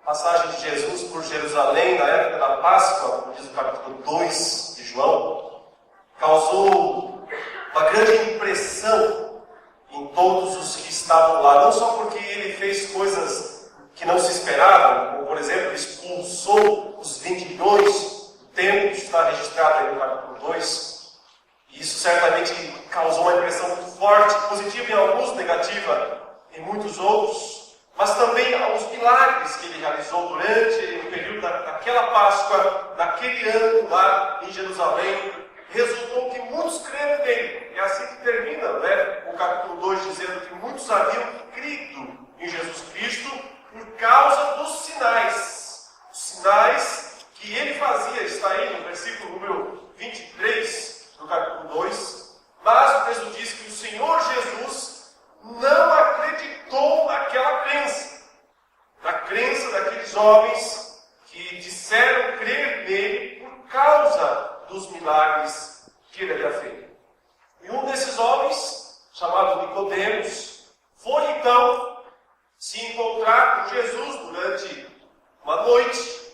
passagem de Jesus por Jerusalém na época da Páscoa, como diz o capítulo 2 de João, causou uma grande impressão em todos os que estavam lá. Não só porque ele fez coisas que não se esperavam, como por exemplo, expulsou os vendilhões do templo, está registrado aí no capítulo 2. E isso certamente causou uma impressão muito forte, positiva em alguns, negativa em muitos outros. Mas também aos milagres que ele realizou durante o período daquela Páscoa, naquele ano lá em Jerusalém, resultou que muitos creram nele. É assim que termina, o capítulo 2, dizendo que muitos haviam crido em Jesus Cristo por causa dos sinais. Os sinais que ele fazia, está aí no versículo número 23 do capítulo 2. Mas o texto diz que o Senhor Jesus não acreditou naquela crença. Na crença daqueles homens que disseram crer nele por causa dos milagres que ele havia feito. E um desses homens, chamado Nicodemos, foi então se encontrar com Jesus durante uma noite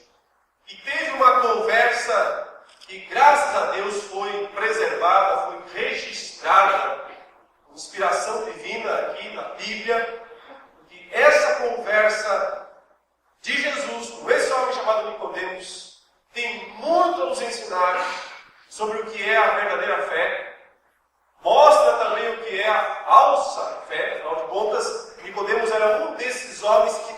e teve uma conversa que, graças a Deus, foi preservada, foi registrada, inspiração divina aqui na Bíblia, que essa conversa de Jesus com esse homem chamado Nicodemos tem muito a nos ensinar sobre o que é a verdadeira fé. Mostra também o que é a falsa fé. Afinal de contas, Nicodemos era um desses homens que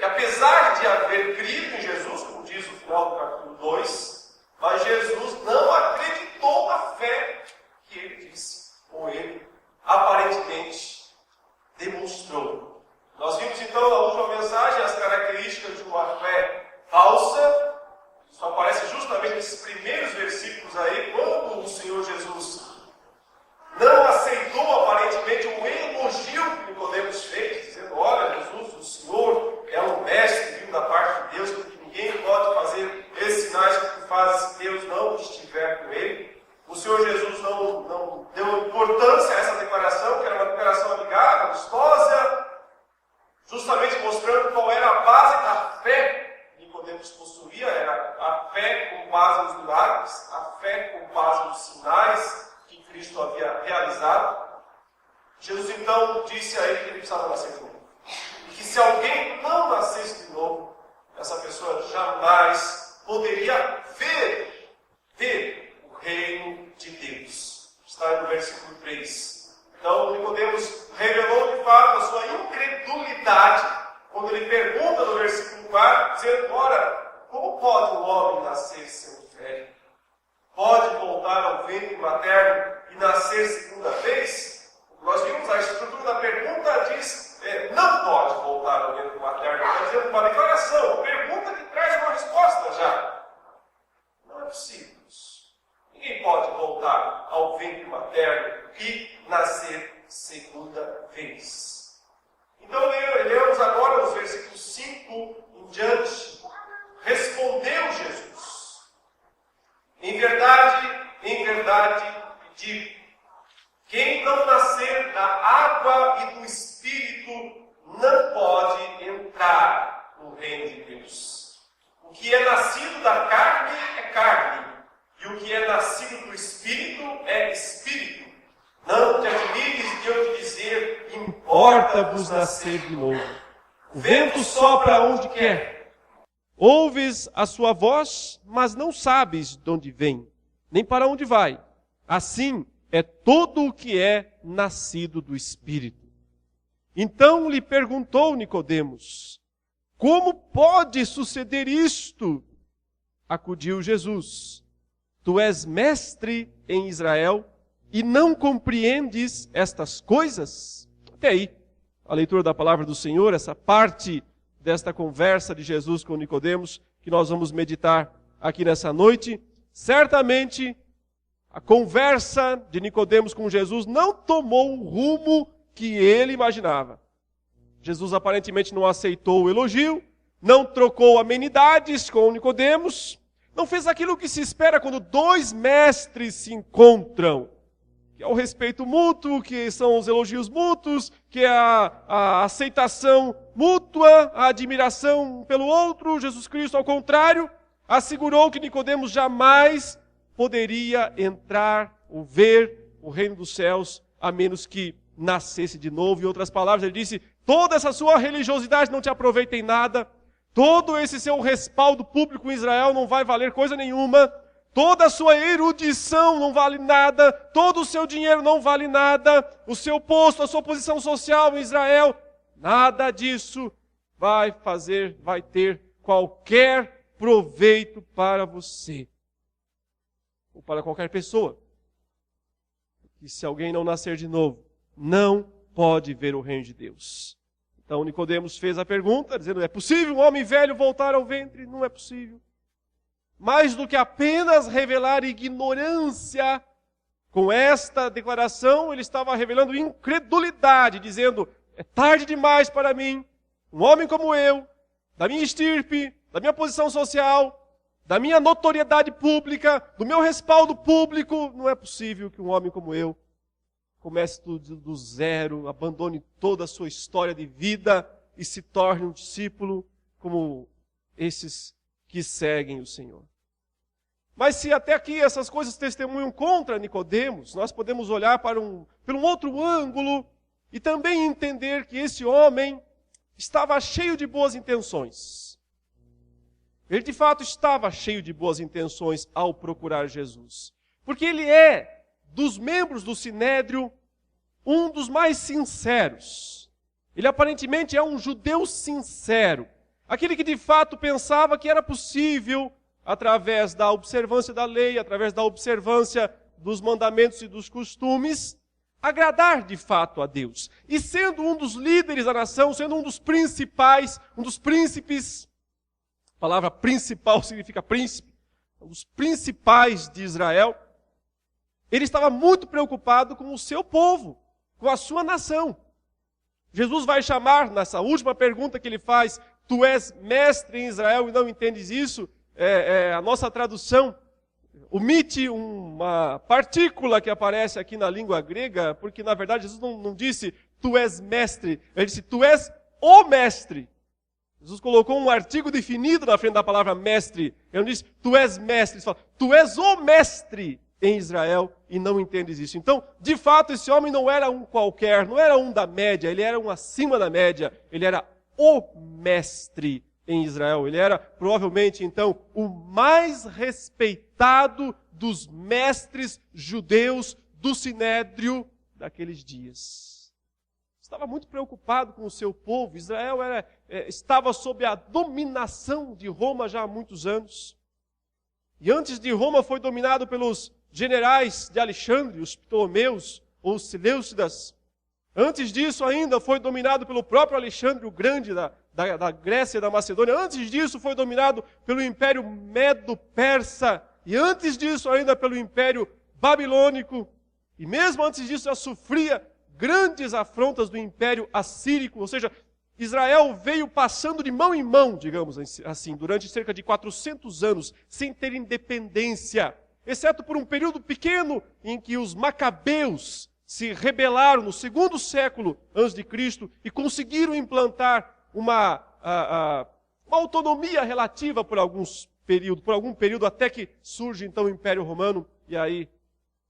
apesar de haver crido em Jesus, como diz o final do capítulo 2, mas Jesus não acreditou na fé que ele disse, ou ele aparentemente demonstrou. Nós vimos então na última mensagem as características de uma fé falsa. Isso aparece justamente nesses primeiros versículos aí, quando o Senhor Jesus não aceitou aparentemente um elogio que Nicodemos fez, dizendo: olha, Jesus, o Senhor é um mestre vindo da parte de Deus, porque ninguém pode fazer esses sinais que tu fazes se Deus não estiver com ele. O Senhor Jesus não deu importância a essa declaração, que era uma declaração amigável, amistosa, justamente mostrando qual era a base da fé que Nicodemos possuía. Era a fé com base nos milagres, a fé com base nos sinais que Cristo havia realizado. Jesus então disse a ele que ele precisava nascer de novo. E que se alguém não nascesse de novo, essa pessoa jamais poderia ver o reino de Deus. Está no versículo 3. Então Nicodemos revelou de fato a sua incredulidade quando ele pergunta no versículo 4, dizendo: ora, como pode um homem nascer sendo velho? Pode voltar ao ventre materno e nascer segunda vez? Nós vimos a estrutura da pergunta, diz: não pode voltar ao ventre materno. Está dizendo uma declaração, pergunta que traz uma resposta já. Não é possível isso. Ninguém pode voltar ao ventre materno e nascer segunda vez. Então lemos agora os versículos 5 em diante. Respondeu Jesus: em verdade digo, quem não nascer da água e do Espírito não pode entrar no reino de Deus. O que é nascido da carne é carne, e o que é nascido do Espírito é Espírito. Não te admires de eu te dizer: importa-vos nascer de novo. O vento sopra onde quer. Ouves a sua voz, mas não sabes de onde vem, nem para onde vai. Assim é todo o que é nascido do Espírito. Então lhe perguntou Nicodemos: como pode suceder isto? Acudiu Jesus: tu és mestre em Israel e não compreendes estas coisas? Até aí, a leitura da palavra do Senhor, essa parte desta conversa de Jesus com Nicodemos, que nós vamos meditar aqui nessa noite. Certamente, a conversa de Nicodemos com Jesus não tomou o rumo que ele imaginava. Jesus aparentemente não aceitou o elogio, não trocou amenidades com Nicodemos, não fez aquilo que se espera quando dois mestres se encontram, que é o respeito mútuo, que são os elogios mútuos, que é a aceitação mútua a admiração um pelo outro. Jesus Cristo, ao contrário, assegurou que Nicodemos jamais poderia entrar ou ver o reino dos céus a menos que nascesse de novo. Em outras palavras, ele disse: toda essa sua religiosidade não te aproveita em nada, todo esse seu respaldo público em Israel não vai valer coisa nenhuma, toda a sua erudição não vale nada, todo o seu dinheiro não vale nada, o seu posto, a sua posição social em Israel, nada disso vai ter qualquer proveito para você ou para qualquer pessoa. E se alguém não nascer de novo, não pode ver o reino de Deus. Então Nicodemos fez a pergunta, dizendo: é possível um homem velho voltar ao ventre? Não é possível. Mais do que apenas revelar ignorância, com esta declaração ele estava revelando incredulidade, dizendo: é tarde demais para mim, um homem como eu, da minha estirpe, da minha posição social, da minha notoriedade pública, do meu respaldo público, não é possível que um homem como eu comece tudo do zero, abandone toda a sua história de vida e se torne um discípulo como esses que seguem o Senhor. Mas se até aqui essas coisas testemunham contra Nicodemos, nós podemos olhar por um outro ângulo e também entender que esse homem estava cheio de boas intenções. Ele de fato estava cheio de boas intenções ao procurar Jesus. Porque ele é, dos membros do Sinédrio, um dos mais sinceros. Ele aparentemente é um judeu sincero. Aquele que de fato pensava que era possível, através da observância da lei, através da observância dos mandamentos e dos costumes, agradar de fato a Deus. E sendo um dos líderes da nação, sendo um dos principais, um dos príncipes, a palavra principal significa príncipe, um dos principais de Israel, ele estava muito preocupado com o seu povo, com a sua nação. Jesus vai chamar, nessa última pergunta que ele faz, tu és mestre em Israel e não entendes isso? A nossa tradução omite uma partícula que aparece aqui na língua grega, porque na verdade Jesus não disse tu és mestre, ele disse tu és o mestre. Jesus colocou um artigo definido na frente da palavra mestre. Ele não disse tu és mestre, ele fala tu és o mestre em Israel e não entendes isso. Então, de fato, esse homem não era um qualquer, não era um da média, ele era um acima da média, ele era o mestre em Israel. Ele era, provavelmente, então, o mais respeitado dos mestres judeus do Sinédrio daqueles dias. Estava muito preocupado com o seu povo. Israel estava sob a dominação de Roma já há muitos anos. E antes de Roma foi dominado pelos generais de Alexandre, os Ptolomeus ou os Seleucidas. Antes disso ainda foi dominado pelo próprio Alexandre o Grande da Grécia e da Macedônia. Antes disso foi dominado pelo Império Medo-Persa. E antes disso ainda pelo Império Babilônico. E mesmo antes disso já sofria grandes afrontas do Império Assírico. Ou seja, Israel veio passando de mão em mão, digamos assim, durante cerca de 400 anos, sem ter independência. Exceto por um período pequeno em que os macabeus se rebelaram no 2º século a.C. e conseguiram implantar uma autonomia relativa por algum período, até que surge então o Império Romano, e aí,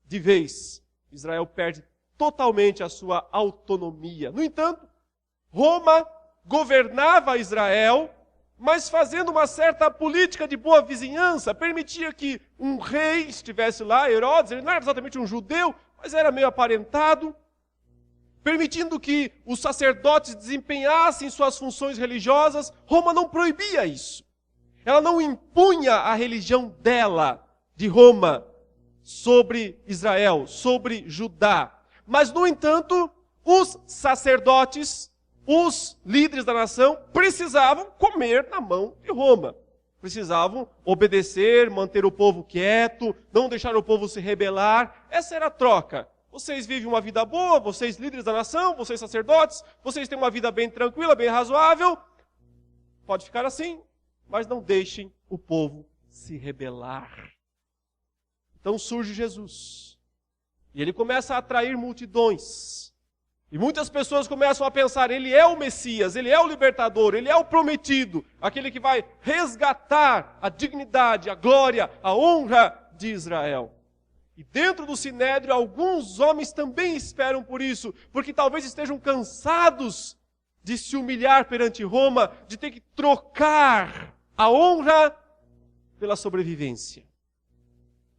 de vez, Israel perde totalmente a sua autonomia. No entanto, Roma governava Israel, mas fazendo uma certa política de boa vizinhança, permitia que um rei estivesse lá, Herodes, ele não era exatamente um judeu, mas era meio aparentado, permitindo que os sacerdotes desempenhassem suas funções religiosas. Roma não proibia isso. Ela não impunha a religião dela, de Roma, sobre Israel, sobre Judá. Mas, no entanto, os sacerdotes, os líderes da nação, precisavam comer na mão de Roma. Precisavam obedecer, manter o povo quieto, não deixar o povo se rebelar. Essa era a troca. Vocês vivem uma vida boa, vocês líderes da nação, vocês sacerdotes, vocês têm uma vida bem tranquila, bem razoável. Pode ficar assim, mas não deixem o povo se rebelar. Então surge Jesus. E ele começa a atrair multidões. E muitas pessoas começam a pensar, ele é o Messias, ele é o libertador, ele é o prometido, aquele que vai resgatar a dignidade, a glória, a honra de Israel. E dentro do Sinédrio, alguns homens também esperam por isso, porque talvez estejam cansados de se humilhar perante Roma, de ter que trocar a honra pela sobrevivência.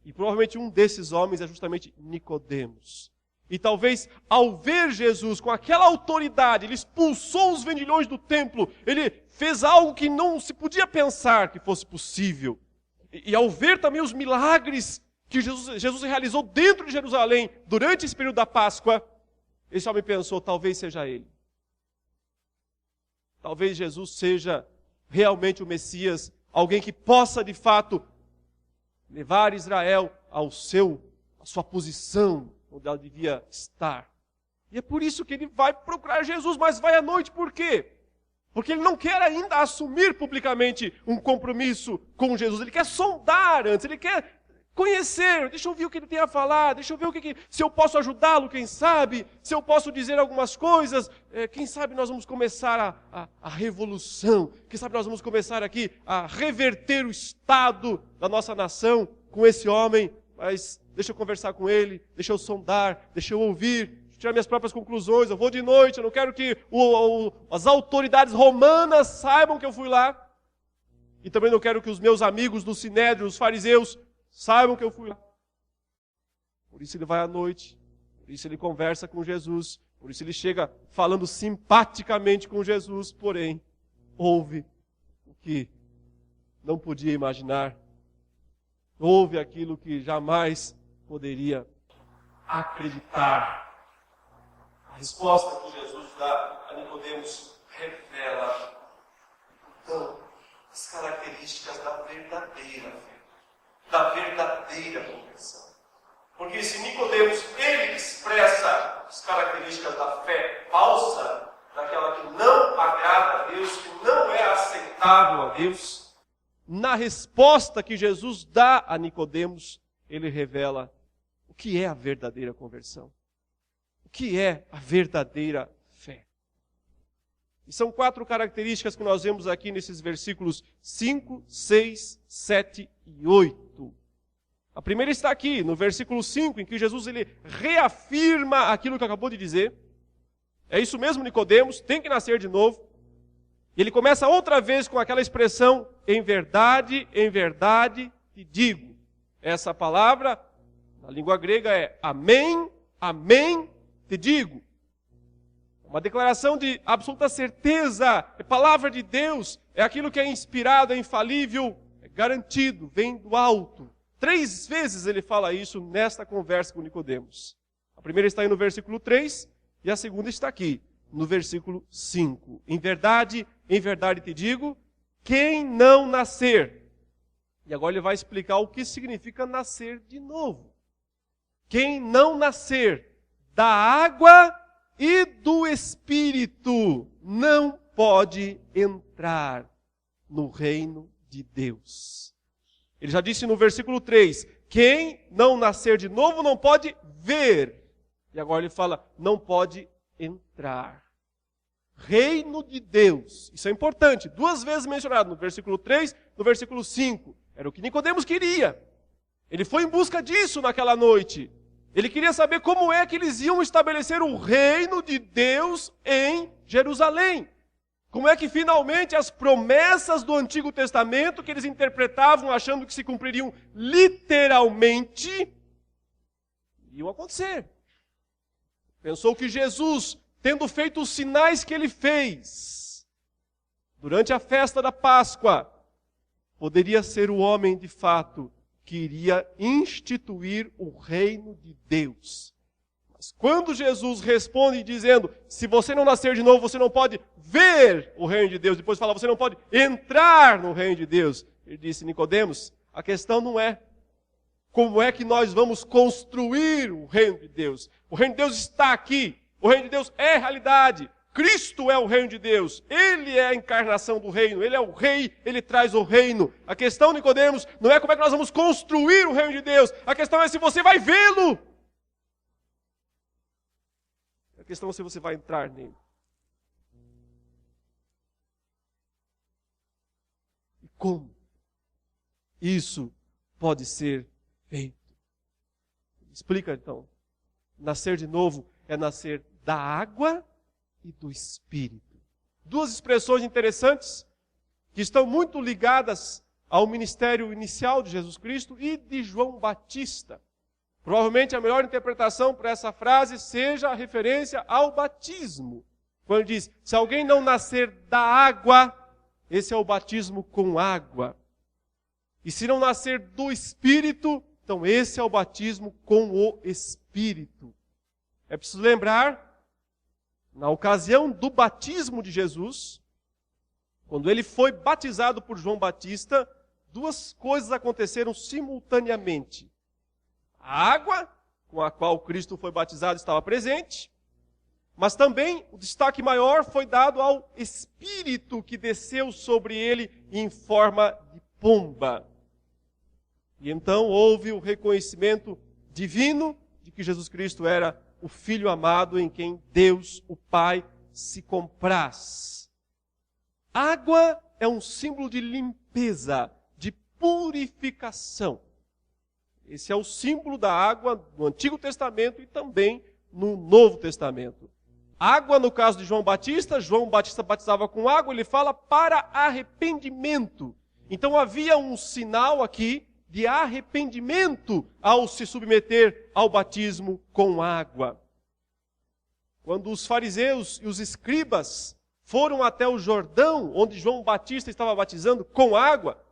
E provavelmente um desses homens é justamente Nicodemos. E talvez, ao ver Jesus com aquela autoridade, ele expulsou os vendilhões do templo, ele fez algo que não se podia pensar que fosse possível. E ao ver também os milagres que Jesus realizou dentro de Jerusalém, durante esse período da Páscoa, esse homem pensou, talvez seja ele. Talvez Jesus seja realmente o Messias, alguém que possa de fato levar Israel à sua posição, onde ela devia estar. E é por isso que ele vai procurar Jesus, mas vai à noite, por quê? Porque ele não quer ainda assumir publicamente um compromisso com Jesus, ele quer sondar antes, ele quer conhecer, deixa eu ver o que ele tem a falar, deixa eu ver se eu posso ajudá-lo, quem sabe, se eu posso dizer algumas coisas, quem sabe nós vamos começar a revolução, quem sabe nós vamos começar aqui a reverter o estado da nossa nação com esse homem, mas deixa eu conversar com ele, deixa eu sondar, deixa eu ouvir, tirar minhas próprias conclusões, eu vou de noite, eu não quero que as autoridades romanas saibam que eu fui lá, e também não quero que os meus amigos do Sinédrio, os fariseus, saibam que eu fui lá. Por isso ele vai à noite, por isso ele conversa com Jesus, por isso ele chega falando simpaticamente com Jesus, porém, ouve o que não podia imaginar, ouve aquilo que jamais poderia acreditar. A resposta que Jesus dá a Nicodemos revela, então, as características da verdadeira fé, da verdadeira conversão. Porque se Nicodemos, ele expressa as características da fé falsa, daquela que não agrada a Deus, que não é aceitável a Deus, na resposta que Jesus dá a Nicodemos, ele revela o que é a verdadeira conversão. O que é a verdadeira fé. E são 4 características que nós vemos aqui nesses versículos 5, 6, 7 e 8. A primeira está aqui, no versículo 5, em que Jesus ele reafirma aquilo que acabou de dizer. É isso mesmo, Nicodemos, tem que nascer de novo. E ele começa outra vez com aquela expressão, em verdade te digo. Essa palavra, na língua grega, é amém, amém, te digo. Uma declaração de absoluta certeza, é palavra de Deus, é aquilo que é inspirado, é infalível, é garantido, vem do alto. 3 vezes ele fala isso nesta conversa com Nicodemos. A primeira está aí no versículo 3 e a segunda está aqui, no versículo 5. Em verdade te digo, quem não nascer. E agora ele vai explicar o que significa nascer de novo. Quem não nascer da água e do Espírito não pode entrar no reino de Deus. Ele já disse no versículo 3, quem não nascer de novo não pode ver. E agora ele fala, não pode entrar. Reino de Deus. Isso é importante. 2 vezes mencionado, no versículo 3, no versículo 5. Era o que Nicodemos queria. Ele foi em busca disso naquela noite. Ele queria saber como é que eles iam estabelecer o reino de Deus em Jerusalém. Como é que finalmente as promessas do Antigo Testamento, que eles interpretavam achando que se cumpririam literalmente, iam acontecer. Pensou que Jesus, tendo feito os sinais que ele fez durante a festa da Páscoa, poderia ser o homem de fato que iria instituir o reino de Deus. Mas quando Jesus responde dizendo, se você não nascer de novo, você não pode ver o reino de Deus, depois fala, você não pode entrar no reino de Deus. Ele disse, Nicodemos, a questão não é como é que nós vamos construir o reino de Deus. O reino de Deus está aqui. O reino de Deus é realidade. Cristo é o reino de Deus. Ele é a encarnação do reino. Ele é o rei, ele traz o reino. A questão, Nicodemos, não é como é que nós vamos construir o reino de Deus. A questão é se você vai vê-lo. A questão é se você vai entrar nele. E como isso pode ser feito? Explica então. Nascer de novo é nascer da água e do Espírito. Duas expressões interessantes que estão muito ligadas ao ministério inicial de Jesus Cristo e de João Batista. Provavelmente a melhor interpretação para essa frase seja a referência ao batismo. Quando diz, se alguém não nascer da água, esse é o batismo com água. E se não nascer do Espírito, então esse é o batismo com o Espírito. É preciso lembrar, na ocasião do batismo de Jesus, quando ele foi batizado por João Batista, duas coisas aconteceram simultaneamente. A água com a qual Cristo foi batizado estava presente, mas também o destaque maior foi dado ao Espírito que desceu sobre ele em forma de pomba. E então houve o reconhecimento divino de que Jesus Cristo era o Filho amado em quem Deus, o Pai, se compraz. Água é um símbolo de limpeza, de purificação. Esse é o símbolo da água no Antigo Testamento e também no Novo Testamento. Água, no caso de João Batista batizava com água, ele fala para arrependimento. Então havia um sinal aqui de arrependimento ao se submeter ao batismo com água. Quando os fariseus e os escribas foram até o Jordão, onde João Batista estava batizando com água,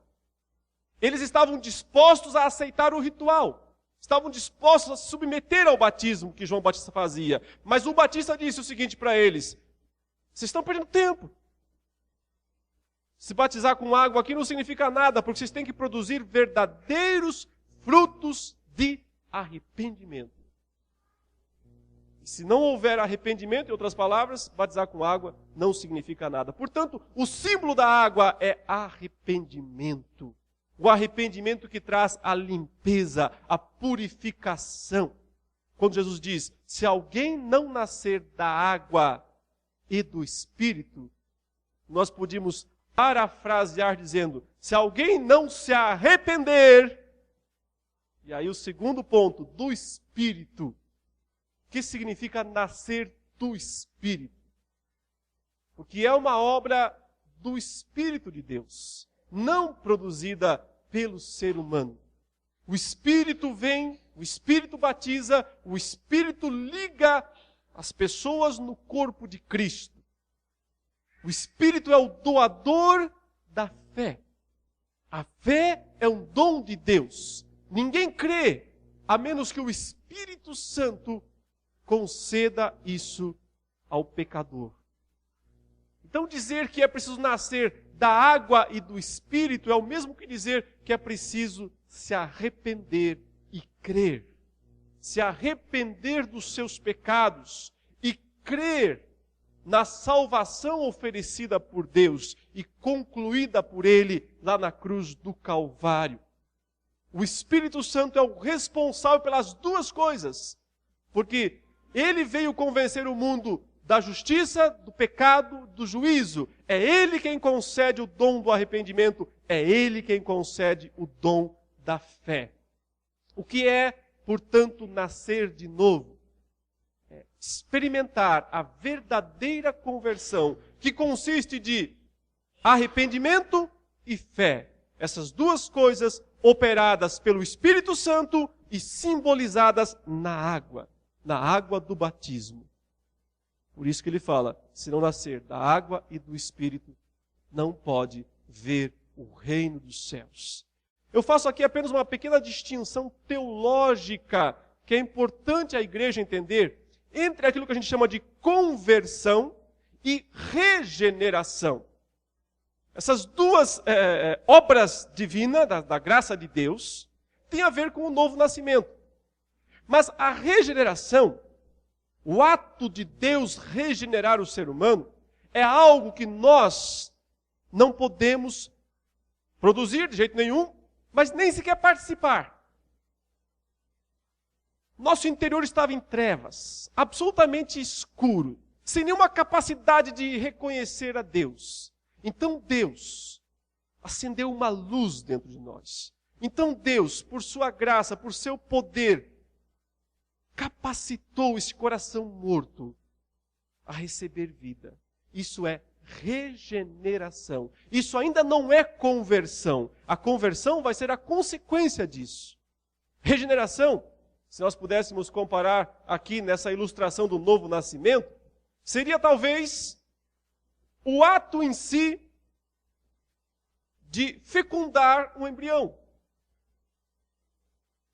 eles estavam dispostos a aceitar o ritual. Estavam dispostos a se submeter ao batismo que João Batista fazia. Mas o Batista disse o seguinte para eles: vocês estão perdendo tempo. Se batizar com água aqui não significa nada, porque vocês têm que produzir verdadeiros frutos de arrependimento. E se não houver arrependimento, em outras palavras, batizar com água não significa nada. Portanto, o símbolo da água é arrependimento. O arrependimento que traz a limpeza, a purificação. Quando Jesus diz, se alguém não nascer da água e do Espírito, nós podíamos parafrasear dizendo, se alguém não se arrepender, e aí o segundo ponto, do Espírito, que significa nascer do Espírito. Porque é uma obra do Espírito de Deus, não produzida pelo ser humano. O Espírito vem, o Espírito batiza, o Espírito liga as pessoas no corpo de Cristo. O Espírito é o doador da fé. A fé é um dom de Deus. Ninguém crê, a menos que o Espírito Santo conceda isso ao pecador. Então dizer que é preciso nascer da água e do Espírito é o mesmo que dizer que é preciso se arrepender e crer. Se arrepender dos seus pecados e crer na salvação oferecida por Deus e concluída por Ele lá na cruz do Calvário. O Espírito Santo é o responsável pelas duas coisas, porque Ele veio convencer o mundo da justiça, do pecado, do juízo. É Ele quem concede o dom do arrependimento, é Ele quem concede o dom da fé. O que é, portanto, nascer de novo? É experimentar a verdadeira conversão, que consiste de arrependimento e fé. Essas duas coisas operadas pelo Espírito Santo e simbolizadas na água do batismo. Por isso que ele fala, se não nascer da água e do Espírito, não pode ver o reino dos céus. Eu faço aqui apenas uma pequena distinção teológica, que é importante a igreja entender, entre aquilo que a gente chama de conversão e regeneração. Essas duas obras divinas, da graça de Deus, têm a ver com o novo nascimento. Mas a regeneração, o ato de Deus regenerar o ser humano, é algo que nós não podemos produzir de jeito nenhum, mas nem sequer participar. Nosso interior estava em trevas, absolutamente escuro, sem nenhuma capacidade de reconhecer a Deus. Então Deus acendeu uma luz dentro de nós. Então Deus, por sua graça, por seu poder, capacitou esse coração morto a receber vida. Isso é regeneração. Isso ainda não é conversão. A conversão vai ser a consequência disso. Regeneração, se nós pudéssemos comparar aqui nessa ilustração do novo nascimento, seria talvez o ato em si de fecundar um embrião.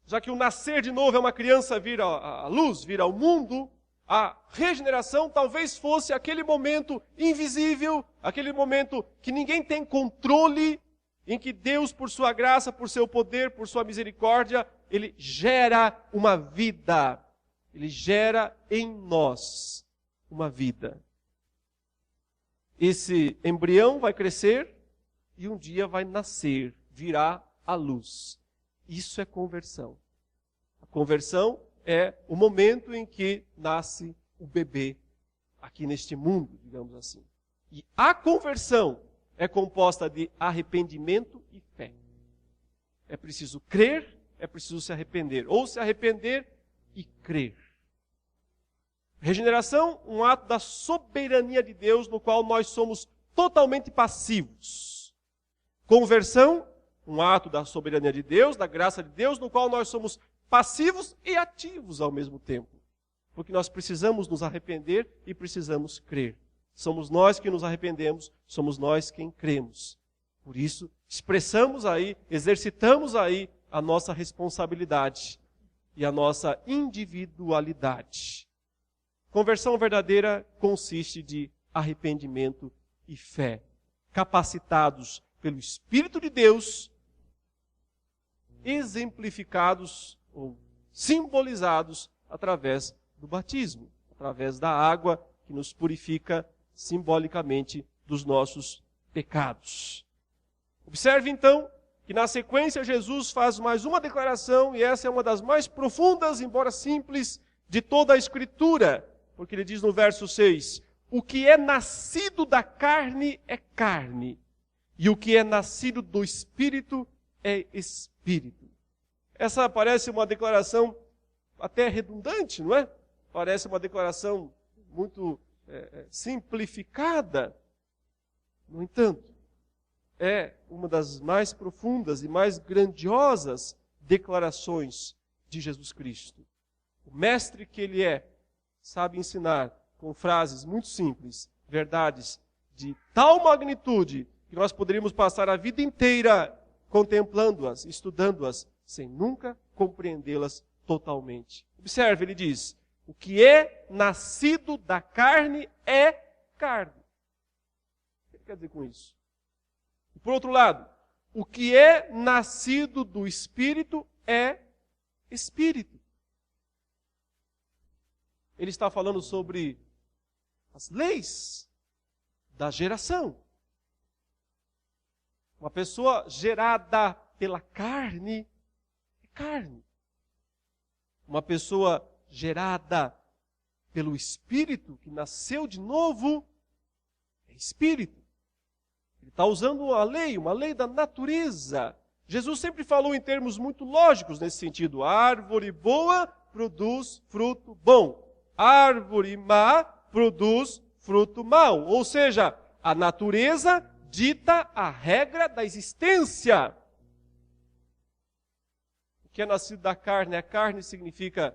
Já que o nascer de novo é uma criança vir à luz, vir ao mundo, a regeneração talvez fosse aquele momento invisível, aquele momento que ninguém tem controle, em que Deus, por sua graça, por seu poder, por sua misericórdia, Ele gera uma vida. Ele gera em nós uma vida. Esse embrião vai crescer e um dia vai nascer, virá à luz. Isso é conversão. A conversão é o momento em que nasce o bebê aqui neste mundo, digamos assim. E a conversão é composta de arrependimento e fé. É preciso crer, é preciso se arrepender. Ou se arrepender e crer. Regeneração, um ato da soberania de Deus, no qual nós somos totalmente passivos. Conversão, um ato da soberania de Deus, da graça de Deus, no qual nós somos passivos e ativos ao mesmo tempo. Porque nós precisamos nos arrepender e precisamos crer. Somos nós que nos arrependemos, somos nós quem cremos. Por isso, expressamos aí, exercitamos aí a nossa responsabilidade e a nossa individualidade. Conversão verdadeira consiste de arrependimento e fé, capacitados pelo Espírito de Deus, exemplificados ou simbolizados através do batismo, através da água que nos purifica simbolicamente dos nossos pecados. Observe então que na sequência Jesus faz mais uma declaração, e essa é uma das mais profundas, embora simples, de toda a Escritura, porque ele diz no verso 6, o que é nascido da carne é carne, e o que é nascido do Espírito é Espírito. Essa parece uma declaração até redundante, não é? Parece uma declaração muito simplificada. No entanto, é uma das mais profundas e mais grandiosas declarações de Jesus Cristo. O mestre que ele é, sabe ensinar com frases muito simples, verdades de tal magnitude que nós poderíamos passar a vida inteira contemplando-as, estudando-as, sem nunca compreendê-las totalmente. Observe, ele diz, o que é nascido da carne é carne. O que ele quer dizer com isso? E por outro lado, o que é nascido do Espírito é Espírito. Ele está falando sobre as leis da geração. Uma pessoa gerada pela carne é carne. Uma pessoa gerada pelo Espírito, que nasceu de novo, é Espírito. Ele está usando a lei, uma lei da natureza. Jesus sempre falou em termos muito lógicos nesse sentido. A árvore boa produz fruto bom. Árvore má produz fruto mau. Ou seja, a natureza dita a regra da existência. O que é nascido da carne? A carne significa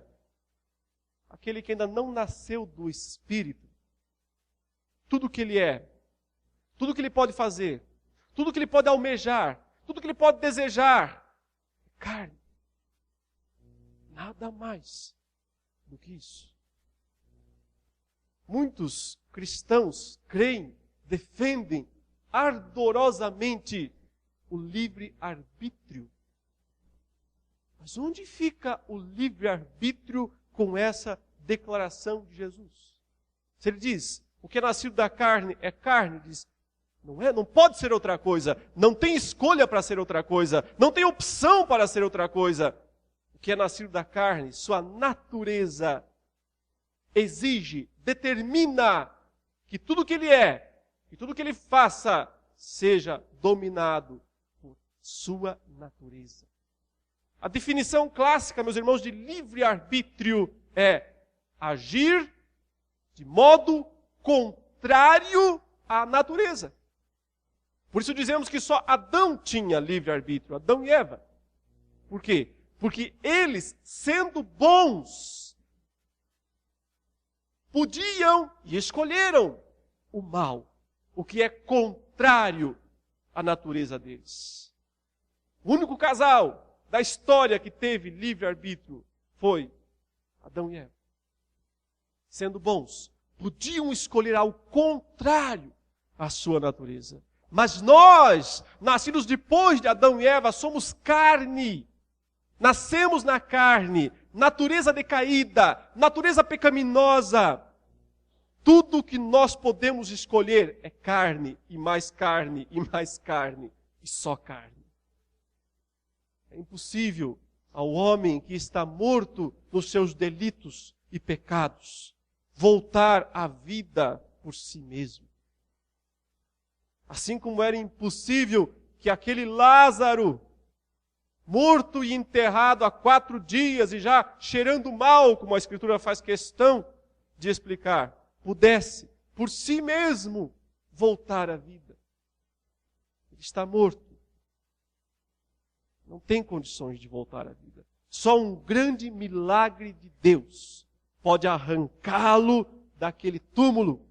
aquele que ainda não nasceu do Espírito. Tudo que ele é, tudo que ele pode fazer, tudo que ele pode almejar, tudo que ele pode desejar, é carne. Nada mais do que isso. Muitos cristãos creem, defendem ardorosamente o livre-arbítrio. Mas onde fica o livre-arbítrio com essa declaração de Jesus? Se ele diz, o que é nascido da carne é carne, diz, não pode ser outra coisa, não tem escolha para ser outra coisa, não tem opção para ser outra coisa. O que é nascido da carne, sua natureza exige, determina que tudo que ele é, que tudo que ele faça, seja dominado por sua natureza. A definição clássica, meus irmãos, de livre-arbítrio é agir de modo contrário à natureza. Por isso dizemos que só Adão tinha livre-arbítrio, Adão e Eva. Por quê? Porque eles, sendo bons, podiam e escolheram o mal, o que é contrário à natureza deles. O único casal da história que teve livre-arbítrio foi Adão e Eva. Sendo bons, podiam escolher ao contrário à sua natureza. Mas nós, nascidos depois de Adão e Eva, somos carne. Nascemos na carne, natureza decaída, natureza pecaminosa. Tudo que nós podemos escolher é carne, e mais carne, e mais carne, e só carne. É impossível ao homem que está morto nos seus delitos e pecados voltar à vida por si mesmo. Assim como era impossível que aquele Lázaro, morto e enterrado há 4 dias e já cheirando mal, como a Escritura faz questão de explicar, pudesse por si mesmo voltar à vida. Ele está morto. Não tem condições de voltar à vida. Só um grande milagre de Deus pode arrancá-lo daquele túmulo.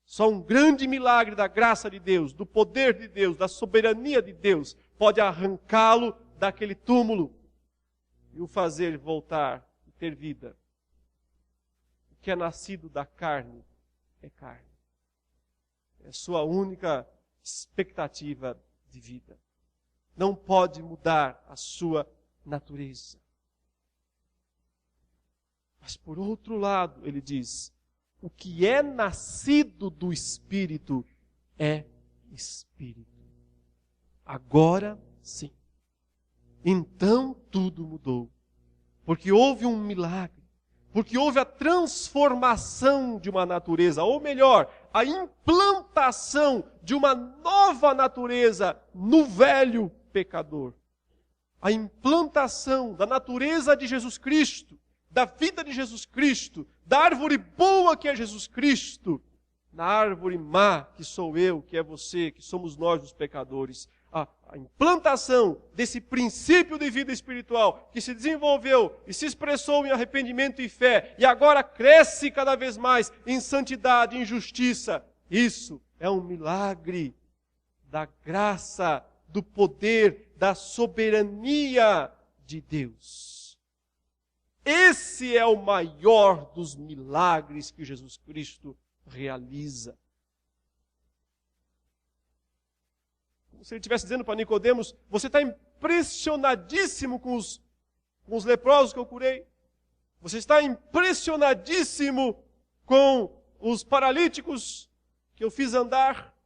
Só um grande milagre da graça de Deus, do poder de Deus, da soberania de Deus, pode arrancá-lo daquele túmulo e o fazer voltar e ter vida. O que é nascido da carne é carne. É sua única expectativa de vida. Não pode mudar a sua natureza. Mas por outro lado, ele diz, o que é nascido do Espírito é Espírito. Agora sim. Então tudo mudou. Porque houve um milagre. Porque houve a transformação de uma natureza. Ou melhor, a implantação de uma nova natureza no velho pecador. A implantação da natureza de Jesus Cristo, da vida de Jesus Cristo, da árvore boa que é Jesus Cristo, na árvore má que sou eu, que é você, que somos nós os pecadores. A implantação desse princípio de vida espiritual que se desenvolveu e se expressou em arrependimento e fé e agora cresce cada vez mais em santidade, em justiça. Isso é um milagre da graça, do poder, da soberania de Deus. Esse é o maior dos milagres que Jesus Cristo realiza. Como se ele estivesse dizendo para Nicodemos, você está impressionadíssimo com os leprosos que eu curei. Você está impressionadíssimo com os paralíticos que eu fiz andar.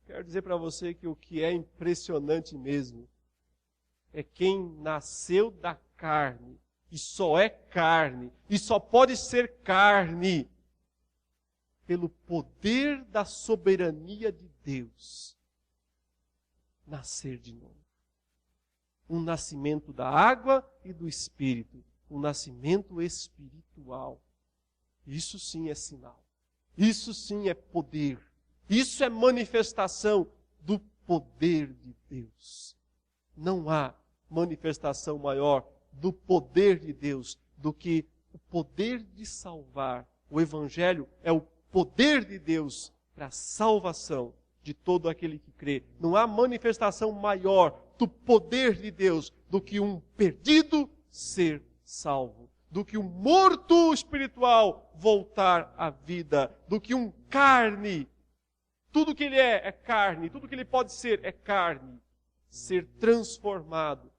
Quero dizer para você que o que é impressionante mesmo é quem nasceu da carne, e só é carne, e só pode ser carne pelo poder da soberania de Deus. Nascer de novo. Um nascimento da água e do Espírito. Um nascimento espiritual. Isso sim é sinal. Isso sim é poder. Isso é manifestação do poder de Deus. Não há manifestação maior do poder de Deus do que o poder de salvar. O Evangelho é o poder de Deus para a salvação de todo aquele que crê. Não há manifestação maior do poder de Deus do que um perdido ser salvo, do que um morto espiritual voltar à vida, do que um carne. Tudo que ele é carne, tudo que ele pode ser é carne. Ser transformado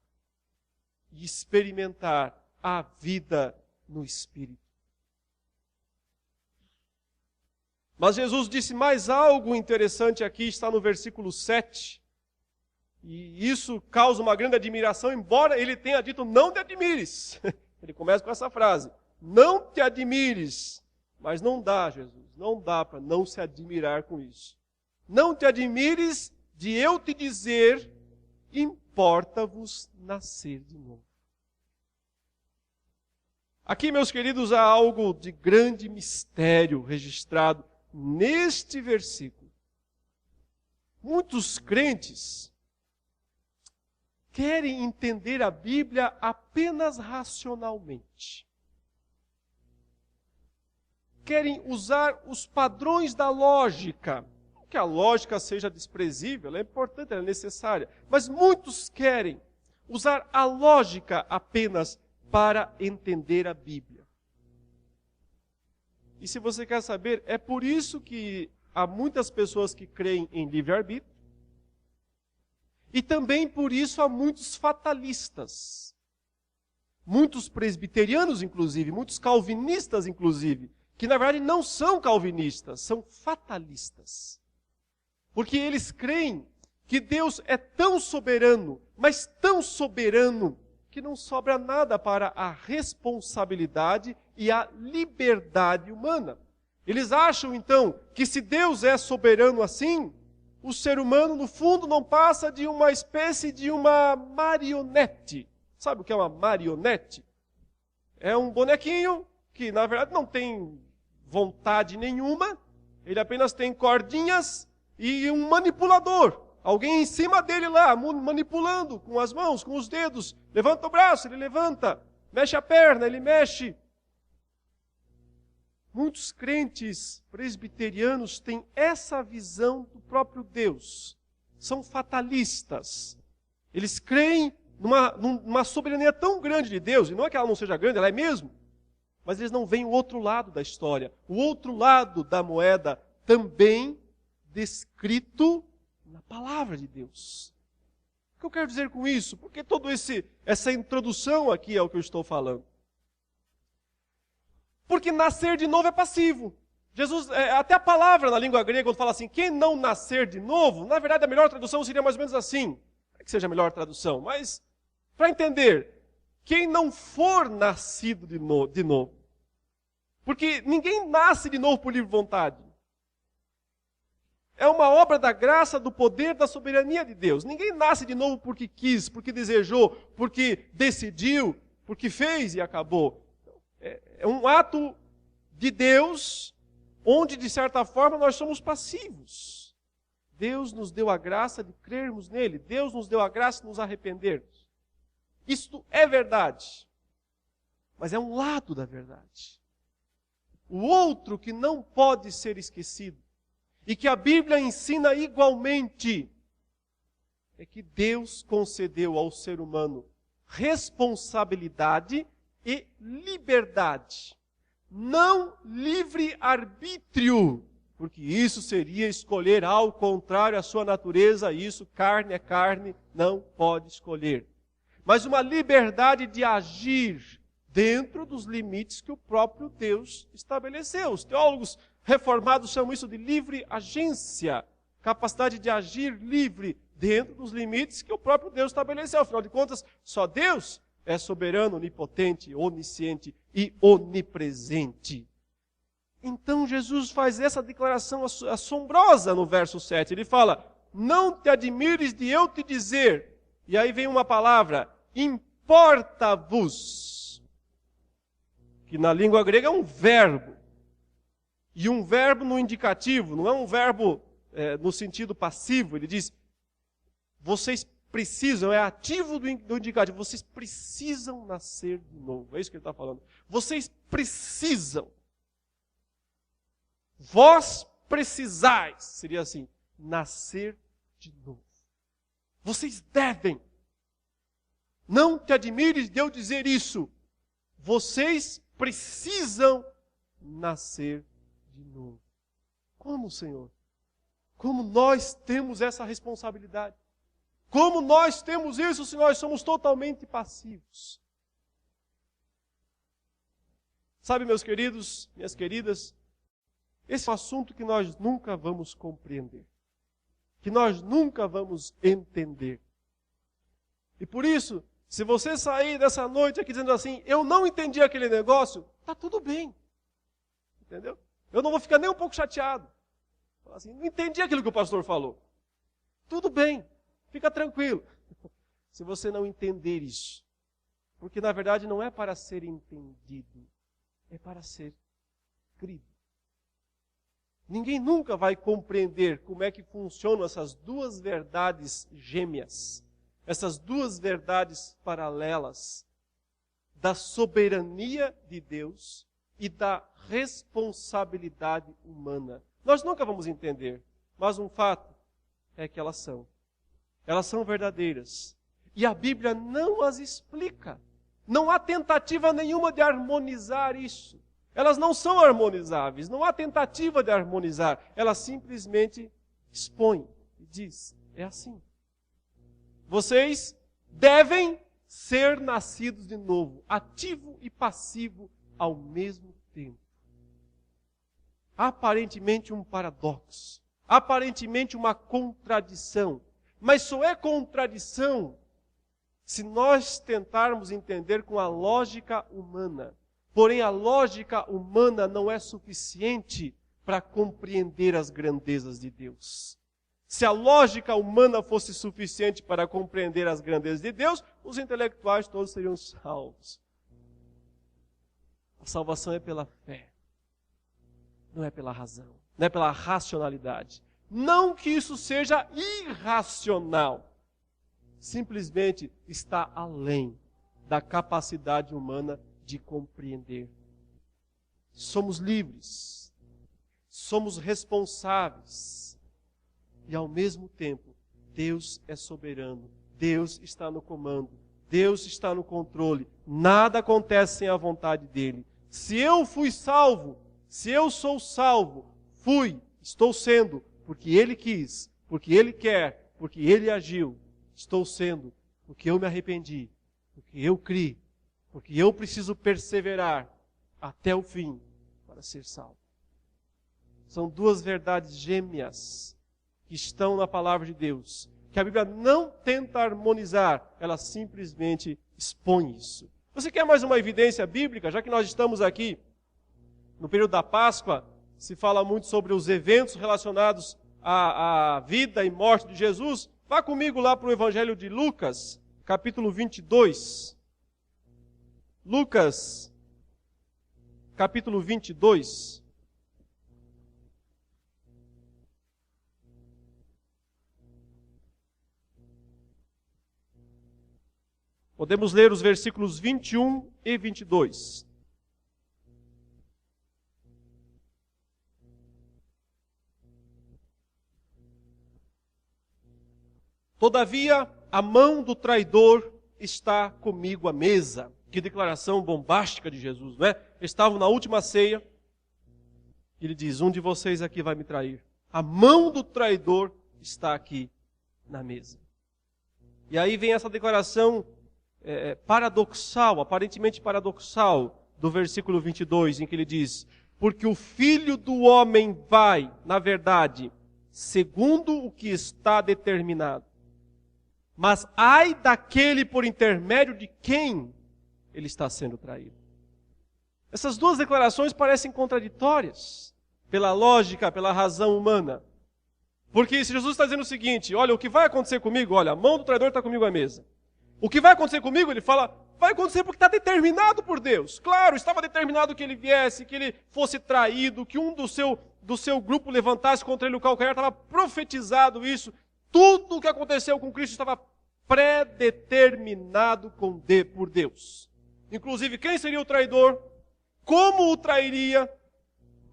e experimentar a vida no Espírito. Mas Jesus disse mais algo interessante aqui, está no versículo 7. E isso causa uma grande admiração, embora ele tenha dito, não te admires. Ele começa com essa frase, não te admires. Mas não dá, Jesus, não dá para não se admirar com isso. Não te admires de eu te dizer, importa-vos nascer de novo. Aqui, meus queridos, há algo de grande mistério registrado neste versículo. Muitos crentes querem entender a Bíblia apenas racionalmente. Querem usar os padrões da lógica. Não que a lógica seja desprezível, ela é importante, ela é necessária. Mas muitos querem usar a lógica apenas para entender a Bíblia. E se você quer saber, é por isso que há muitas pessoas que creem em livre-arbítrio. E também por isso há muitos fatalistas. Muitos presbiterianos, inclusive, muitos calvinistas, inclusive, que na verdade não são calvinistas, são fatalistas. Porque eles creem que Deus é tão soberano, mas tão soberano, que não sobra nada para a responsabilidade e a liberdade humana. Eles acham, então, que se Deus é soberano assim, o ser humano, no fundo, não passa de uma espécie de uma marionete. Sabe o que é uma marionete? É um bonequinho que, na verdade, não tem vontade nenhuma, ele apenas tem cordinhas e um manipulador. Alguém em cima dele lá, manipulando com as mãos, com os dedos. Levanta o braço, ele levanta. Mexe a perna, ele mexe. Muitos crentes presbiterianos têm essa visão do próprio Deus. São fatalistas. Eles creem numa soberania tão grande de Deus, e não é que ela não seja grande, ela é mesmo. Mas eles não veem o outro lado da história. O outro lado da moeda também descrito na palavra de Deus. O que eu quero dizer com isso? Porque toda essa introdução aqui é o que eu estou falando. Porque nascer de novo é passivo. Jesus, até a palavra na língua grega, quando fala assim, quem não nascer de novo, na verdade a melhor tradução seria mais ou menos assim. Não é que seja a melhor tradução, mas para entender, quem não for nascido de novo. Porque ninguém nasce de novo por livre vontade. É uma obra da graça, do poder, da soberania de Deus. Ninguém nasce de novo porque quis, porque desejou, porque decidiu, porque fez e acabou. É um ato de Deus, onde, de certa forma, nós somos passivos. Deus nos deu a graça de crermos nele. Deus nos deu a graça de nos arrependermos. Isto é verdade. Mas é um lado da verdade. O outro que não pode ser esquecido, e que a Bíblia ensina igualmente, é que Deus concedeu ao ser humano responsabilidade e liberdade. Não livre-arbítrio, porque isso seria escolher ao contrário a sua natureza, isso, carne é carne, não pode escolher. Mas uma liberdade de agir dentro dos limites que o próprio Deus estabeleceu. Os teólogos reformados chamam isso de livre agência, capacidade de agir livre dentro dos limites que o próprio Deus estabeleceu. Afinal de contas, só Deus é soberano, onipotente, onisciente e onipresente. Então Jesus faz essa declaração assombrosa no verso 7. Ele fala, não te admires de eu te dizer. E aí vem uma palavra, importa-vos. Que na língua grega é um verbo. E um verbo no indicativo, não é um verbo no sentido passivo. Ele diz, vocês precisam, é ativo do indicativo, vocês precisam nascer de novo. É isso que ele está falando. Vocês precisam. Vós precisais, seria assim, nascer de novo. Vocês devem. Não te admires de eu dizer isso. Vocês precisam nascer de novo. Como, Senhor? Como nós temos essa responsabilidade? Como nós temos isso se nós somos totalmente passivos? Sabe, meus queridos, minhas queridas, esse é um assunto que nós nunca vamos compreender, que nós nunca vamos entender. E por isso, se você sair dessa noite aqui dizendo assim, eu não entendi aquele negócio, está tudo bem. Entendeu? Eu não vou ficar nem um pouco chateado. Assim, não entendi aquilo que o pastor falou. Tudo bem, fica tranquilo. Se você não entender isso. Porque na verdade não é para ser entendido, é para ser crido. Ninguém nunca vai compreender como é que funcionam essas duas verdades gêmeas, essas duas verdades paralelas da soberania de Deus e da responsabilidade humana. Nós nunca vamos entender, mas um fato é que elas são. Elas são verdadeiras. E a Bíblia não as explica. Não há tentativa nenhuma de harmonizar isso. Elas não são harmonizáveis, não há tentativa de harmonizar. Ela simplesmente expõe e diz, é assim. Vocês devem ser nascidos de novo, ativo e passivo ao mesmo tempo. Aparentemente um paradoxo, aparentemente uma contradição, mas só é contradição se nós tentarmos entender com a lógica humana. Porém, a lógica humana não é suficiente para compreender as grandezas de Deus. Se a lógica humana fosse suficiente para compreender as grandezas de Deus, os intelectuais todos seriam salvos. A salvação é pela fé, não é pela razão, não é pela racionalidade. Não que isso seja irracional, simplesmente está além da capacidade humana de compreender. Somos livres, somos responsáveis e ao mesmo tempo Deus é soberano, Deus está no comando, Deus está no controle, nada acontece sem a vontade dele. Se eu fui salvo, se eu sou salvo, estou sendo, porque ele quis, porque ele quer, porque ele agiu, estou sendo, porque eu me arrependi, porque eu criei, porque eu preciso perseverar até o fim para ser salvo. São duas verdades gêmeas que estão na palavra de Deus, que a Bíblia não tenta harmonizar, ela simplesmente expõe isso. Você quer mais uma evidência bíblica? Já que nós estamos aqui no período da Páscoa, se fala muito sobre os eventos relacionados à vida e morte de Jesus. Vá comigo lá para o Evangelho de Lucas, capítulo 22. Lucas, capítulo 22. Podemos ler os versículos 21 e 22. Todavia, a mão do traidor está comigo à mesa. Que declaração bombástica de Jesus, não é? Estavam na última ceia. Ele diz, um de vocês aqui vai me trair. A mão do traidor está aqui na mesa. E aí vem essa declaração paradoxal, aparentemente paradoxal, do versículo 22, em que ele diz, porque o Filho do Homem vai, na verdade, segundo o que está determinado. Mas ai daquele por intermédio de quem ele está sendo traído. Essas duas declarações parecem contraditórias, pela lógica, pela razão humana. Porque se Jesus está dizendo o seguinte, olha, o que vai acontecer comigo, olha, a mão do traidor está comigo à mesa. O que vai acontecer comigo, ele fala, vai acontecer porque está determinado por Deus. Claro, estava determinado que ele viesse, que ele fosse traído, que um do seu grupo levantasse contra ele o calcanhar, estava profetizado isso. Tudo o que aconteceu com Cristo estava predeterminado por Deus. Inclusive, quem seria o traidor? Como o trairia?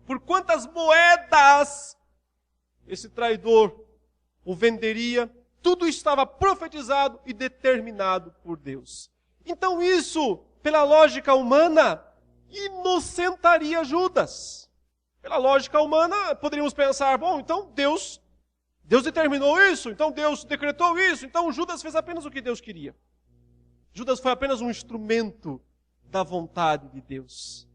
Por quantas moedas esse traidor o venderia? Tudo estava profetizado e determinado por Deus. Então isso, pela lógica humana, inocentaria Judas. Pela lógica humana, poderíamos pensar, bom, então Deus determinou isso, então Deus decretou isso, então Judas fez apenas o que Deus queria. Judas foi apenas um instrumento da vontade de Deus.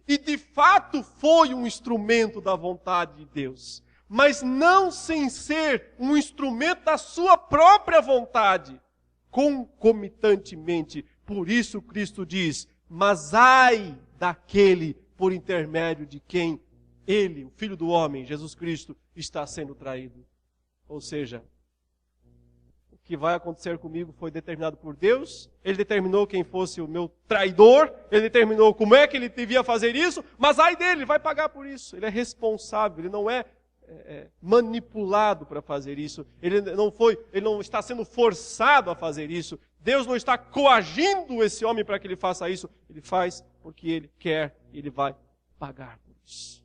E de fato foi um instrumento da vontade de Deus. Mas não sem ser um instrumento da sua própria vontade. concomitantemente. Por isso Cristo diz, mas ai daquele por intermédio de quem ele, o Filho do homem, Jesus Cristo, está sendo traído. Ou seja, o que vai acontecer comigo foi determinado por Deus, Ele determinou quem fosse o meu traidor, Ele determinou como é que ele devia fazer isso, mas ai dele, ele vai pagar por isso. Ele é responsável, ele não é manipulado para fazer isso. Ele não está sendo forçado a fazer isso. Deus não está coagindo esse homem para que ele faça isso. Ele faz porque ele quer e ele vai pagar por isso.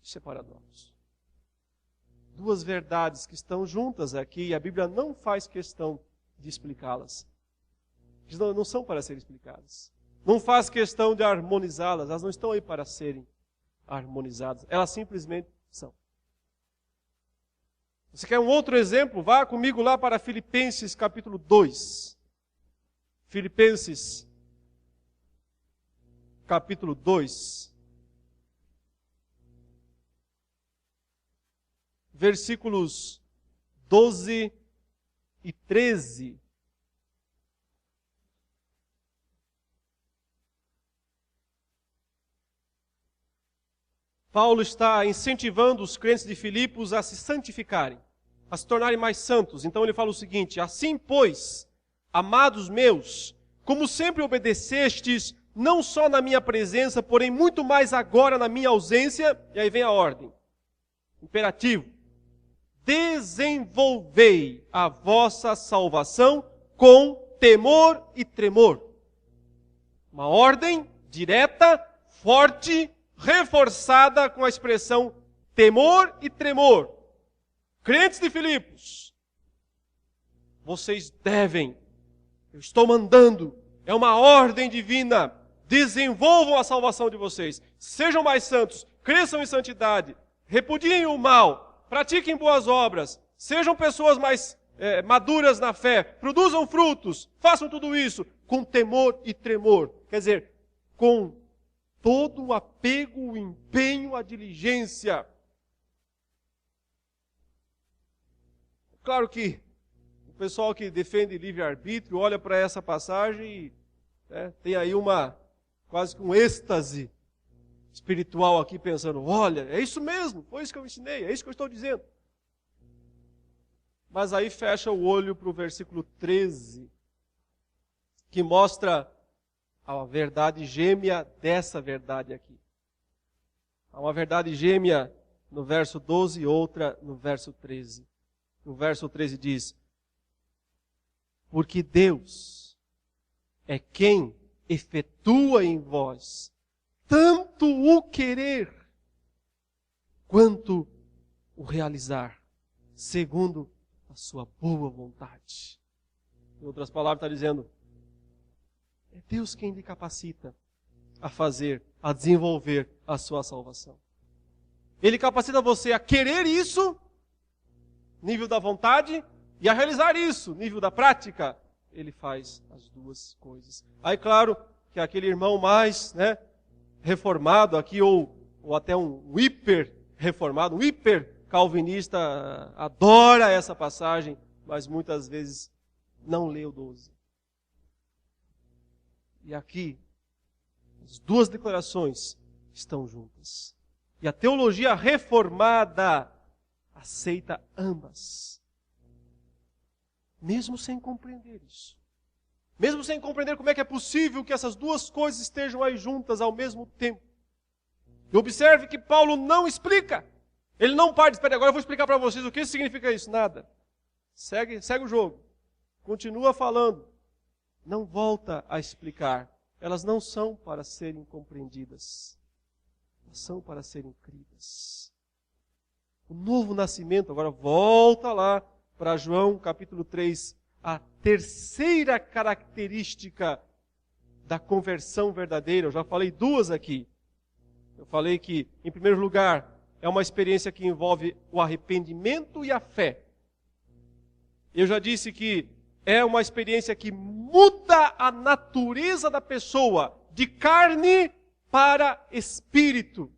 Isso é paradoxo. Duas verdades que estão juntas aqui e a Bíblia não faz questão de explicá-las. Não são para serem explicadas. Não faz questão de harmonizá-las. Elas não estão aí para serem harmonizadas. Elas simplesmente são. Você quer um outro exemplo? Vá comigo lá para Filipenses capítulo 2. Filipenses capítulo 2. Versículos 12 e 13. Paulo está incentivando os crentes de Filipos a se santificarem, a se tornarem mais santos. Então ele fala o seguinte: assim, pois, amados meus, como sempre obedecestes, não só na minha presença, porém muito mais agora na minha ausência, e aí vem a ordem, imperativo, desenvolvei a vossa salvação com temor e tremor. Uma ordem direta, forte, reforçada com a expressão temor e tremor. Crentes de Filipos, vocês devem, eu estou mandando, é uma ordem divina, desenvolvam a salvação de vocês, sejam mais santos, cresçam em santidade, repudiem o mal, pratiquem boas obras, sejam pessoas mais maduras na fé, produzam frutos, façam tudo isso com temor e tremor. Quer dizer, com todo o apego, o empenho, a diligência. Claro que o pessoal que defende livre-arbítrio olha para essa passagem e tem aí quase que um êxtase espiritual aqui, pensando, olha, é isso mesmo, foi isso que eu ensinei, é isso que eu estou dizendo. Mas aí fecha o olho para o versículo 13, que mostra a verdade gêmea dessa verdade aqui. Há uma verdade gêmea no verso 12 e outra no verso 13. No verso 13 diz, porque Deus é quem efetua em vós tanto o querer quanto o realizar, segundo a sua boa vontade. Em outras palavras, está dizendo, é Deus quem lhe capacita a fazer, a desenvolver a sua salvação. Ele capacita você a querer isso, nível da vontade, e a realizar isso, nível da prática. Ele faz as duas coisas. Aí, claro, que aquele irmão mais reformado aqui, ou até um hiper reformado, um hiper calvinista, adora essa passagem, mas muitas vezes não lê o 12. E aqui, as duas declarações estão juntas. E a teologia reformada aceita ambas. Mesmo sem compreender isso. Mesmo sem compreender como é que é possível que essas duas coisas estejam aí juntas ao mesmo tempo. E observe que Paulo não explica. Ele não para, espera, agora eu vou explicar para vocês o que significa isso. Nada. Segue o jogo. Continua falando. Não volta a explicar. Elas não são para serem compreendidas. Elas são para serem cridas. O novo nascimento, agora volta lá para João capítulo 3. A terceira característica da conversão verdadeira. Eu já falei duas aqui. Eu falei que, em primeiro lugar, é uma experiência que envolve o arrependimento e a fé. Eu já disse que é uma experiência que muda a natureza da pessoa, de carne para espírito.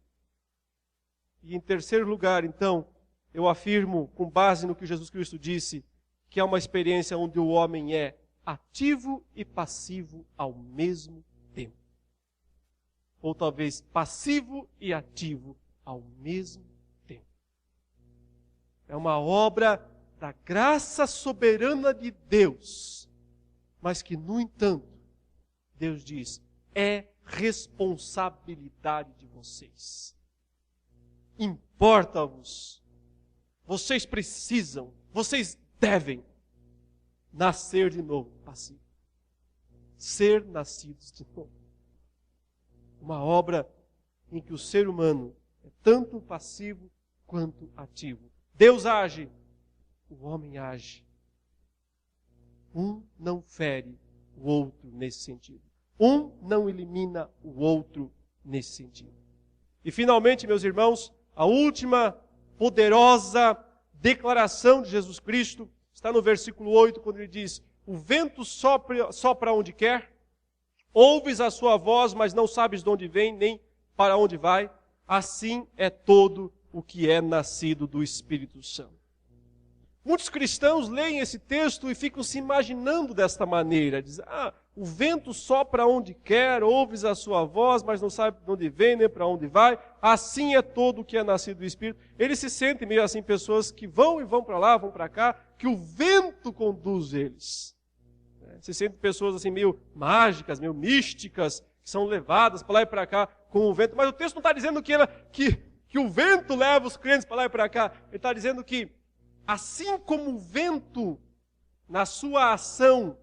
E em terceiro lugar, então, eu afirmo, com base no que Jesus Cristo disse, que é uma experiência onde o homem é ativo e passivo ao mesmo tempo. Ou talvez passivo e ativo ao mesmo tempo. É uma obra da graça soberana de Deus, mas que, no entanto, Deus diz, é responsabilidade de vocês. Importa-vos. Vocês precisam, vocês devem nascer de novo, passivo. Ser nascidos de novo. Uma obra em que o ser humano é tanto passivo quanto ativo. Deus age, o homem age. Um não fere o outro nesse sentido. Um não elimina o outro nesse sentido. E finalmente, meus irmãos, a última poderosa declaração de Jesus Cristo está no versículo 8, quando ele diz, o vento sopra onde quer, ouves a sua voz, mas não sabes de onde vem, nem para onde vai. Assim é todo o que é nascido do Espírito Santo. Muitos cristãos leem esse texto e ficam se imaginando desta maneira. Dizem, o vento sopra onde quer, ouves a sua voz, mas não sabe de onde vem, nem para onde vai. Assim é todo o que é nascido do Espírito. Eles se sentem meio assim, pessoas que vão e vão para lá, vão para cá, que o vento conduz eles. Se sentem pessoas assim meio mágicas, meio místicas, que são levadas para lá e para cá com o vento. Mas o texto não está dizendo que o vento leva os crentes para lá e para cá. Ele está dizendo que, assim como o vento, na sua ação,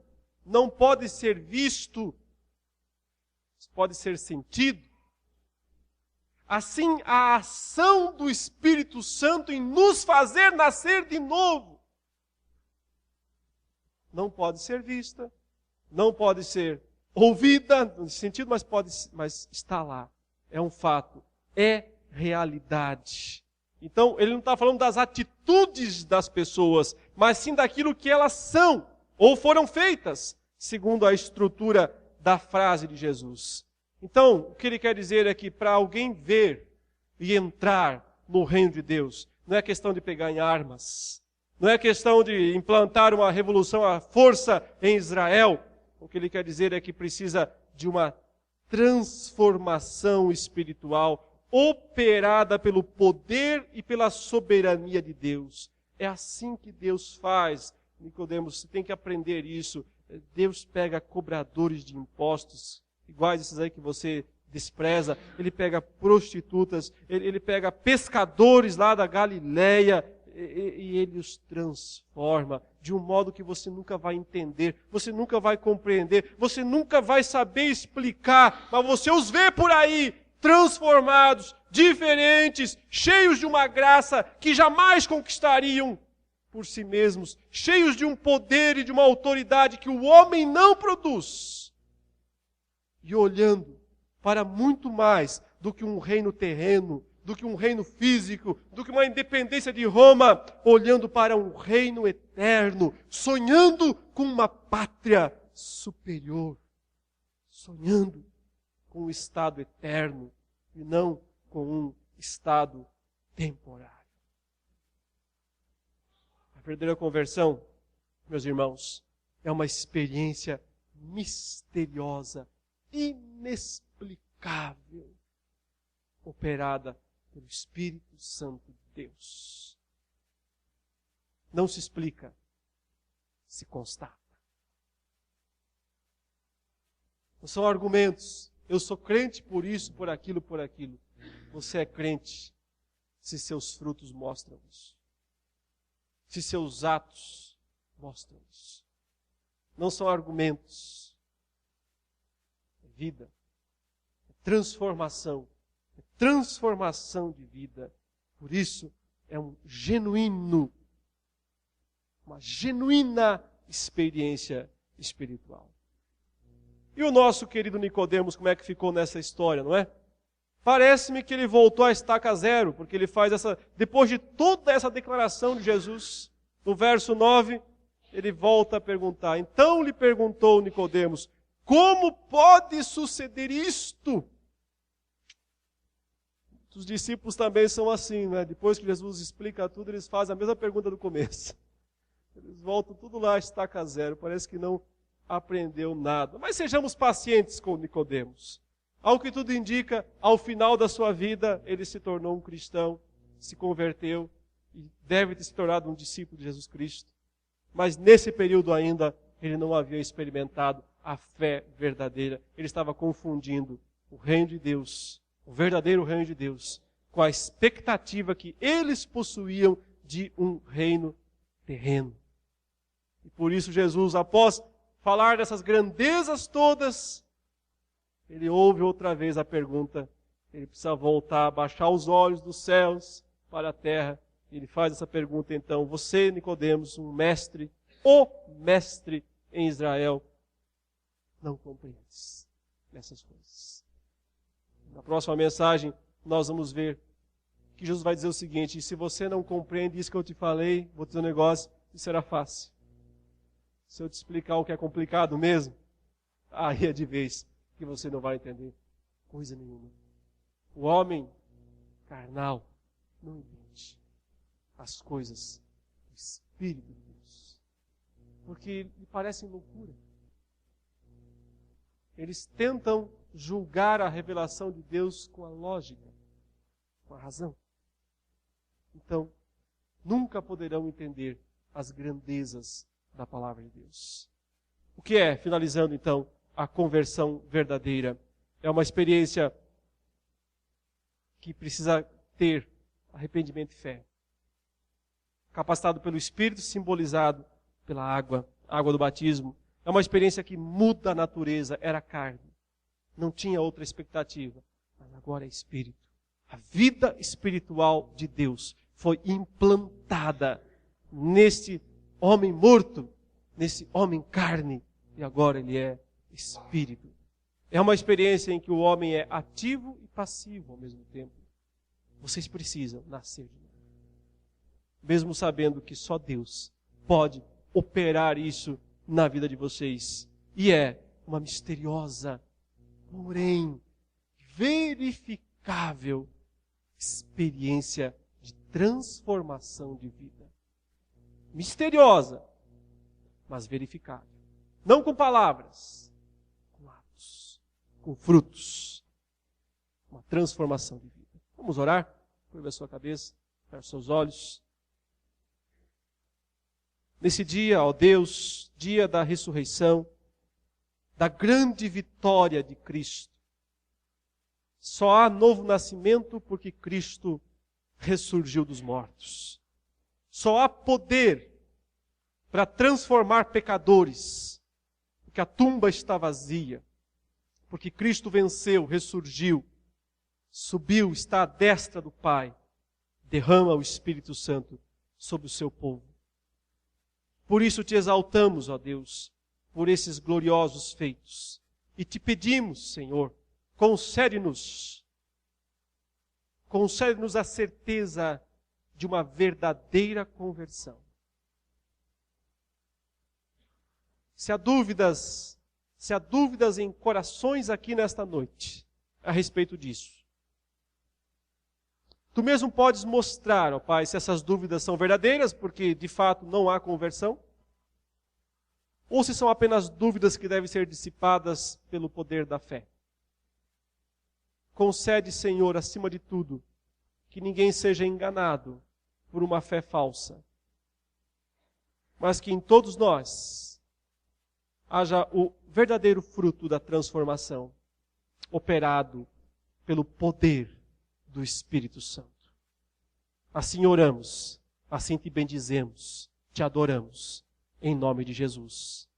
não pode ser visto, pode ser sentido, assim a ação do Espírito Santo em nos fazer nascer de novo não pode ser vista, não pode ser ouvida, nesse sentido, mas está lá. É um fato, é realidade. Então, ele não está falando das atitudes das pessoas, mas sim daquilo que elas são, ou foram feitas, segundo a estrutura da frase de Jesus. Então, o que ele quer dizer é que para alguém ver e entrar no reino de Deus, não é questão de pegar em armas, não é questão de implantar uma revolução à força em Israel. O que ele quer dizer é que precisa de uma transformação espiritual operada pelo poder e pela soberania de Deus. É assim que Deus faz. Nicodemos, você tem que aprender isso. Deus pega cobradores de impostos, iguais esses aí que você despreza. Ele pega prostitutas, ele pega pescadores lá da Galileia, e ele os transforma de um modo que você nunca vai entender, você nunca vai compreender, você nunca vai saber explicar, mas você os vê por aí, transformados, diferentes, cheios de uma graça que jamais conquistariam por si mesmos, cheios de um poder e de uma autoridade que o homem não produz. E olhando para muito mais do que um reino terreno, do que um reino físico, do que uma independência de Roma, olhando para um reino eterno, sonhando com uma pátria superior, sonhando com um estado eterno e não com um estado temporário. A verdadeira conversão, meus irmãos, é uma experiência misteriosa, inexplicável, operada pelo Espírito Santo de Deus. Não se explica, se constata. Não são argumentos. Eu sou crente por isso, por aquilo, por aquilo. Você é crente se seus frutos mostram isso. Se seus atos mostram isso. Não são argumentos. É vida. É transformação. É transformação de vida. Por isso, é uma genuína experiência espiritual. E o nosso querido Nicodemos, como é que ficou nessa história, não é? Parece-me que ele voltou à estaca zero, porque ele faz depois de toda essa declaração de Jesus, no verso 9, ele volta a perguntar. Então lhe perguntou Nicodemos, como pode suceder isto? Os discípulos também são assim, né? Depois que Jesus explica tudo, eles fazem a mesma pergunta do começo. Eles Eles voltam tudo lá, estaca zero, parece que não aprendeu nada. Mas sejamos pacientes com Nicodemos. Ao que tudo indica, ao final da sua vida, ele se tornou um cristão, se converteu e deve ter se tornado um discípulo de Jesus Cristo. Mas nesse período ainda, ele não havia experimentado a fé verdadeira. Ele estava confundindo o reino de Deus, o verdadeiro reino de Deus, com a expectativa que eles possuíam de um reino terreno. E por isso Jesus, após falar dessas grandezas todas, ele ouve outra vez a pergunta. Ele precisa voltar, baixar os olhos dos céus para a terra. Ele faz essa pergunta então: você, Nicodemos, um mestre, o mestre em Israel, não compreendes essas coisas. Na próxima mensagem, nós vamos ver que Jesus vai dizer o seguinte: se você não compreende isso que eu te falei, vou te dizer um negócio, isso será fácil. Se eu te explicar o que é complicado mesmo, aí é de vez que você não vai entender coisa nenhuma. O homem carnal não entende as coisas do Espírito de Deus, porque lhe parecem loucura. Eles tentam julgar a revelação de Deus com a lógica, com a razão. Então, nunca poderão entender as grandezas da palavra de Deus. O que é, finalizando então, a conversão verdadeira? É uma experiência que precisa ter arrependimento e fé. Capacitado pelo Espírito, simbolizado pela água, a água do batismo. É uma experiência que muda a natureza, era carne. Não tinha outra expectativa, mas agora é Espírito. A vida espiritual de Deus foi implantada neste homem morto, nesse homem carne, e agora ele é Espírito. É uma experiência em que o homem é ativo e passivo ao mesmo tempo. Vocês precisam nascer de novo. Mesmo sabendo que só Deus pode operar isso na vida de vocês. E é uma misteriosa, porém verificável experiência de transformação de vida. Misteriosa, mas verificável. Não com palavras, com atos, com frutos. Uma transformação de vida. Vamos orar? Curva a sua cabeça, feche os seus olhos. Nesse dia, ó Deus, dia da ressurreição, da grande vitória de Cristo. Só há novo nascimento porque Cristo ressurgiu dos mortos. Só há poder para transformar pecadores, porque a tumba está vazia, porque Cristo venceu, ressurgiu, subiu, está à destra do Pai, derrama o Espírito Santo sobre o seu povo. Por isso te exaltamos, ó Deus, por esses gloriosos feitos. E te pedimos, Senhor, concede-nos a certeza de uma verdadeira conversão. Se há dúvidas em corações aqui nesta noite a respeito disso, tu mesmo podes mostrar, ó Pai, se essas dúvidas são verdadeiras, porque de fato não há conversão, ou se são apenas dúvidas que devem ser dissipadas pelo poder da fé. Concede, Senhor, acima de tudo, que ninguém seja enganado por uma fé falsa, mas que em todos nós haja o verdadeiro fruto da transformação, operado pelo poder do Espírito Santo. Assim oramos, assim te bendizemos, te adoramos, em nome de Jesus.